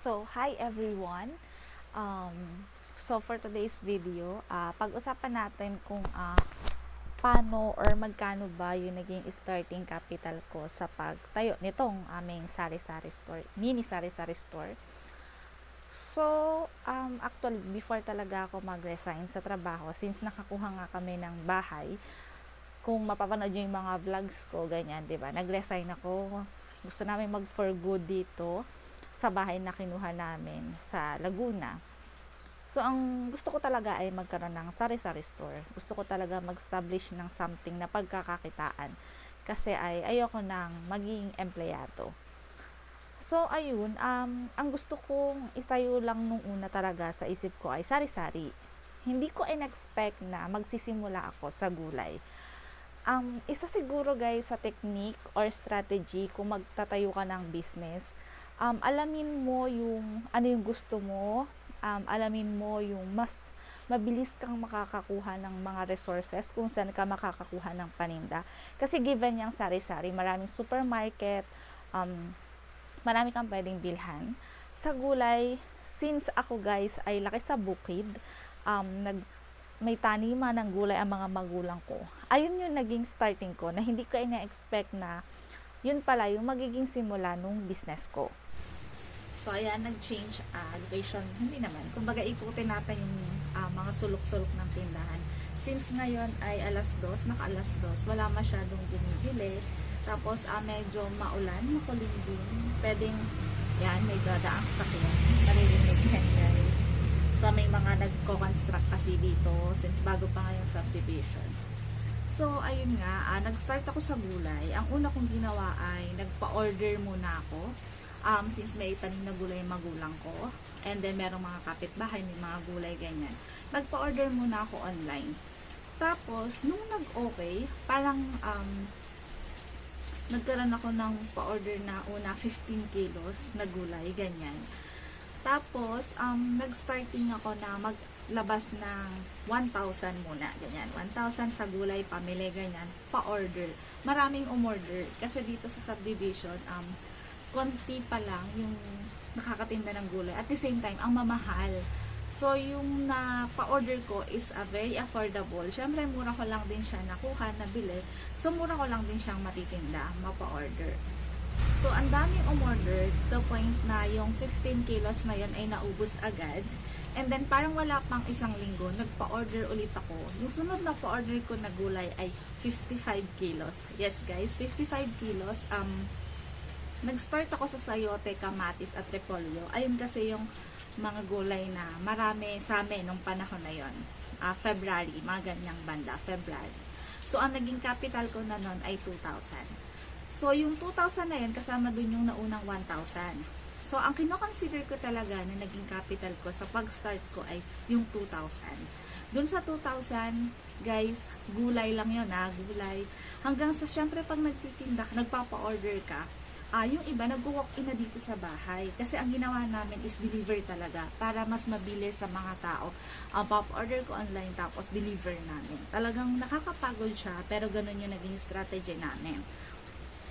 So, hi everyone. So for today's video, pag-usapan natin kung paano or magkano ba yung naging starting capital ko sa pagtayo nitong aming sari-sari store, mini sari-sari store. So, actually, before talaga ako mag-resign sa trabaho, since nakakuha nga kami ng bahay, kung mapapanood nyo yung mga vlogs ko, ganyan, di ba? Nag-resign ako. Gusto namin mag-for good dito sa bahay na kinuha namin sa Laguna. So, ang gusto ko talaga ay magkaroon ng sari-sari store. Gusto ko talaga mag-establish ng something na pagkakakitaan. Kasi ayoko nang maging empleyado. So, ayun, ang gusto kong itayo lang nung una talaga sa isip ko ay sari-sari. Hindi ko in-expect na magsisimula ako sa gulay. Isa siguro guys sa technique or strategy kung magtatayo ka ng business, alamin mo yung ano yung gusto mo, alamin mo yung mas mabilis kang makakakuha ng mga resources kung saan ka makakakuha ng paninda. Kasi given yung sari-sari, maraming supermarket, marami kang pwedeng bilhan. Sa gulay, since ako guys ay laki sa bukid, may taniman ng gulay ang mga magulang ko. Ayun yung naging starting ko na hindi ko ina-expect na yun pala yung magiging simula nung business ko. So, ayan, nag-change location. Hindi naman. Kumbaga, ikutin natin yung mga sulok-sulok ng tindahan. Since ngayon ay alas 2, naka-alas 2, wala masyadong bumibili. Tapos, medyo maulan, makulimlim. Pwedeng, yan, may dadaang sasakyan. Naririnig yan, guys. So, may mga nagko-construct kasi dito since bago pa nga yung subdivision. So, ayun nga, nag-start ako sa gulay. Ang una kong ginawa ay nagpa-order muna ako. Since may tanim na gulay yung magulang ko. And then, merong mga kapitbahay, may mga gulay, ganyan. Nagpa-order muna ako online. Tapos, nung nag-okay, parang nagkaroon ako ng pa-order na una 15 kilos na gulay, ganyan. Tapos, nag-starting ako na maglabas ng 1,000 muna, ganyan. 1,000 sa gulay, pamili, ganyan, pa-order. Maraming umorder. Kasi dito sa subdivision, konti pa lang yung nakakatinda ng gulay. At the same time, ang mamahal. So, yung pa-order ko is very affordable. Siyempre, mura ko lang din siya nakuha, nabili. So, mura ko lang din siyang matitinda, mapa-order. So, ang daming umorder to the point na yung 15 kilos na yun ay naubos agad. And then, parang wala pang isang linggo, nagpa-order ulit ako. Yung sunod na pa-order ko na gulay ay 55 kilos. Yes, guys, 55 kilos. Nag-start ako sa sayote, kamatis, at repolyo. Ayun kasi yung mga gulay na marami sa amin nung panahon na yon. February, mga ganyang banda, February. So, ang naging capital ko na nun ay 2,000. So, yung 2,000 na yun, kasama dun yung naunang 1,000. So, ang kinoconsider ko talaga na naging capital ko sa pag-start ko ay yung 2,000. Dun sa 2,000, guys, gulay lang yun, gulay. Hanggang sa, syempre, pag nagtitinda, nagpapa-order ka, yung iba, nag-walk-in na dito sa bahay. Kasi ang ginawa namin is deliver talaga para mas mabilis sa mga tao. Pop-order ko online tapos deliver namin. Talagang nakakapagod siya pero ganun yung naging strategy namin.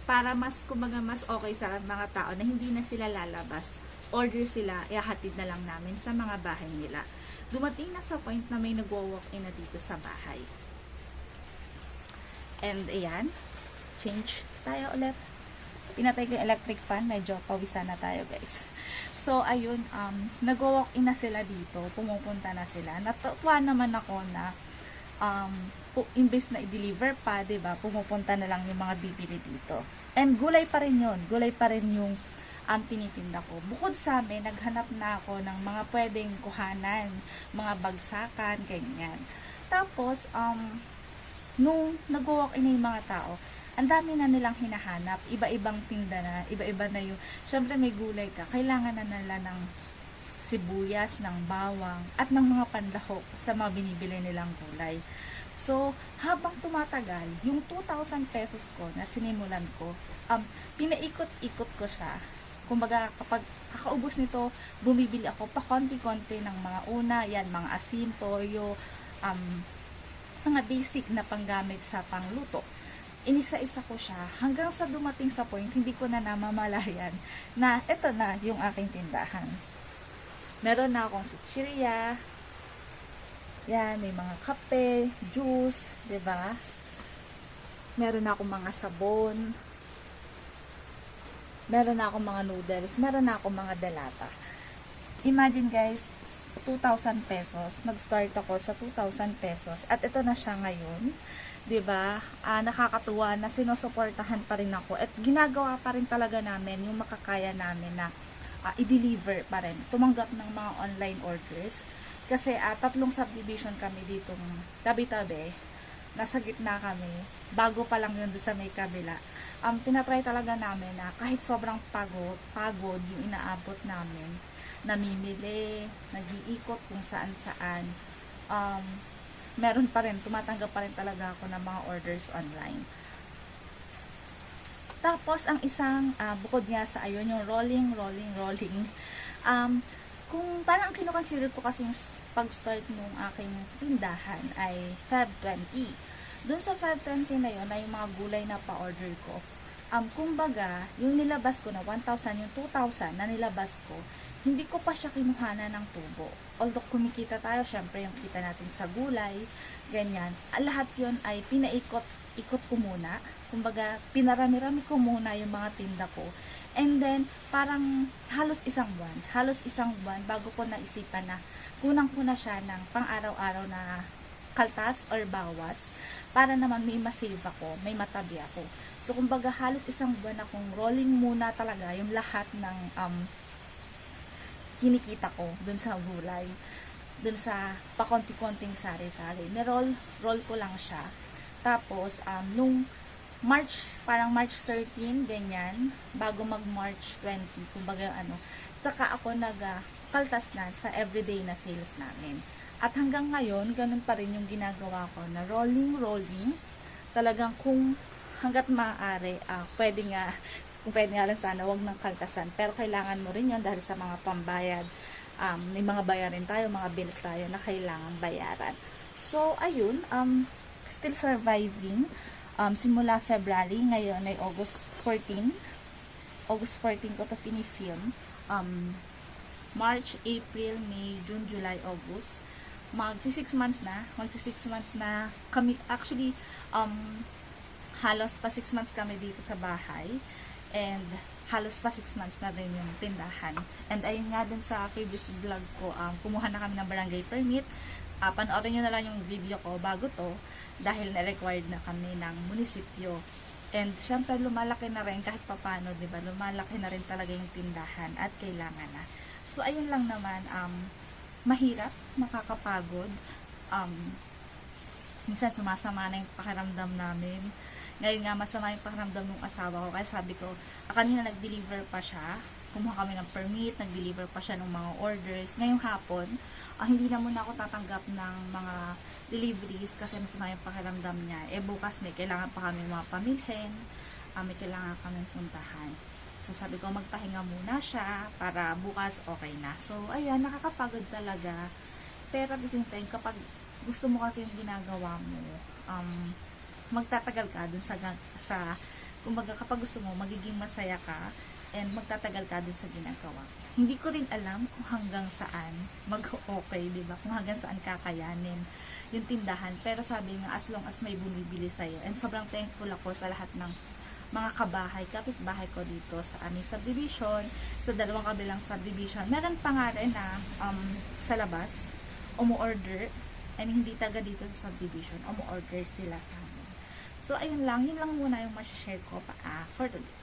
Para mas, kumbaga, mas okay sa mga tao na hindi na sila lalabas. Order sila, ihahatid na lang namin sa mga bahay nila. Dumating na sa point na may nag-walk-in na dito sa bahay. And ayan, change tayo ulit. Pinatay ko yung electric fan, medyo pawisan na tayo guys. So, ayun, nag-walk-in na sila dito, pumupunta na sila. Natuwa naman ako na, imbes na i-deliver pa, diba, pumupunta na lang yung mga bibili dito. And gulay pa rin yun, gulay pa rin yung tinitinda ko. Bukod sa amin, naghanap na ako ng mga pwedeng kuhanan, mga bagsakan, ganyan. Tapos, nung nag-walk-in na yung mga tao, ang dami na nilang hinahanap, iba-ibang tinda na, iba-iba na yung, syempre may gulay ka, kailangan na nila ng sibuyas, ng bawang, at ng mga pandahok sa mga binibili nilang gulay. So, habang tumatagal, yung 2,000 pesos ko na sinimulan ko, pinaikot-ikot ko siya. Kumbaga, kapag kakaubos nito, bumibili ako pa konti-konti ng mga una, yan, mga asin, toyo, mga basic na panggamit sa pangluto. inisa-isa ko siya hanggang sa dumating sa point hindi ko na namamalayan na ito na yung aking tindahan. Meron na akong chichirya, yan, may mga kape, juice, 'di ba? Meron na akong mga sabon, meron na akong mga noodles, meron na akong mga delata. Imagine guys, 2,000 pesos. Nag-start ako sa 2,000 pesos. At ito na siya ngayon. 'Di ba? Nakakatuwa na sinusuportahan pa rin ako. At ginagawa pa rin talaga namin yung makakaya namin na i-deliver pa rin. Tumanggap ng mga online orders. Kasi 3 subdivision kami dito tabi-tabi. Nasa gitna kami. Bago pa lang yun doon sa may kabila. Tinatry talaga namin na kahit sobrang pagod yung inaabot namin, namimili, nag-iikot kung saan-saan, meron pa rin, tumatanggap pa rin talaga ako ng mga orders online. Tapos, ang isang bukod niya sa ayun, yung rolling, kung parang kinukonsider ko kasing pag-start nung aking tindahan ay Feb 20. Doon sa 520 na yun, na yung mga gulay na pa-order ko. Kumbaga, yung nilabas ko na 1,000, yung 2,000 na nilabas ko, hindi ko pa siya kinuhana ng tubo. Although kumikita tayo, syempre yung kita natin sa gulay, ganyan. Lahat yun ay pinaikot ko muna. Kumbaga, pinarami-rami ko muna yung mga tinda ko. And then, parang halos isang buwan, bago ko naisipan na kunang ko na siya ng pang-araw-araw na kaltas or bawas para naman may masave ako, may matabi ako. So, kumbaga, halos isang buwan akong rolling muna talaga yung lahat ng kinikita ko dun sa gulay, dun sa pakonti-konting sari-sari. Roll ko lang siya. Tapos, nung parang March 13, ganyan, bago mag-March 20, kumbaga saka ako nag-kaltas na sa everyday na sales namin. At hanggang ngayon, ganun pa rin yung ginagawa ko na rolling. Talagang kung hanggat maaari, kung pwede nga lang sana, wag ng kaltasan. Pero kailangan mo rin yan dahil sa mga pambayad. May mga bayarin tayo, mga bills tayo na kailangan bayaran. So, ayun, still surviving. Simula February, ngayon ay August 14. August 14 ko to pinifilm. March, April, May, June, July, August. Magsi 6 months na kami, actually halos pa 6 months kami dito sa bahay, and halos pa 6 months na din yung tindahan. And ayun nga din sa previous vlog ko, kumuha na kami ng barangay permit. Panoorin nyo na lang yung video ko bago to, dahil na-required na kami ng munisipyo. And syempre lumalaki na rin kahit papano, diba? Lumalaki na rin talaga yung tindahan at kailangan na. So ayun lang naman, mahirap, nakakapagod. Minsan sumasama na yung pakiramdam namin. Ngayon nga, masama yung pakiramdam ng asawa ko. Kaya sabi ko, kanina nag-deliver pa siya. Kumuha kami ng permit, nag-deliver pa siya ng mga orders. Ngayong hapon, hindi na muna ako tatanggap ng mga deliveries kasi masama yung pakiramdam niya. Bukas may kailangan pa kami mga pamilhin. May kailangan kami puntahan. So, sabi ko, magpahinga muna siya para bukas okay na. So, ayan, nakakapagod talaga. Pero at the same time, kapag gusto mo kasi yung ginagawa mo, magtatagal ka dun kumbaga, kapag gusto mo, magiging masaya ka, and magtatagal ka dun sa ginagawa. Hindi ko rin alam kung hanggang saan mag-okay, diba? Kung hanggang saan kakayanin yung tindahan. Pero sabi nga, as long as may bumibili sa'yo. And sobrang thankful ako sa lahat ng mga kapitbahay ko dito sa aming subdivision, sa dalawang kabilang subdivision. Meron pa nga rin na sa labas, umu-order, and hindi taga dito sa subdivision, umu-order sila sa amin. So, ayun lang, yun lang muna yung masashare ko for today.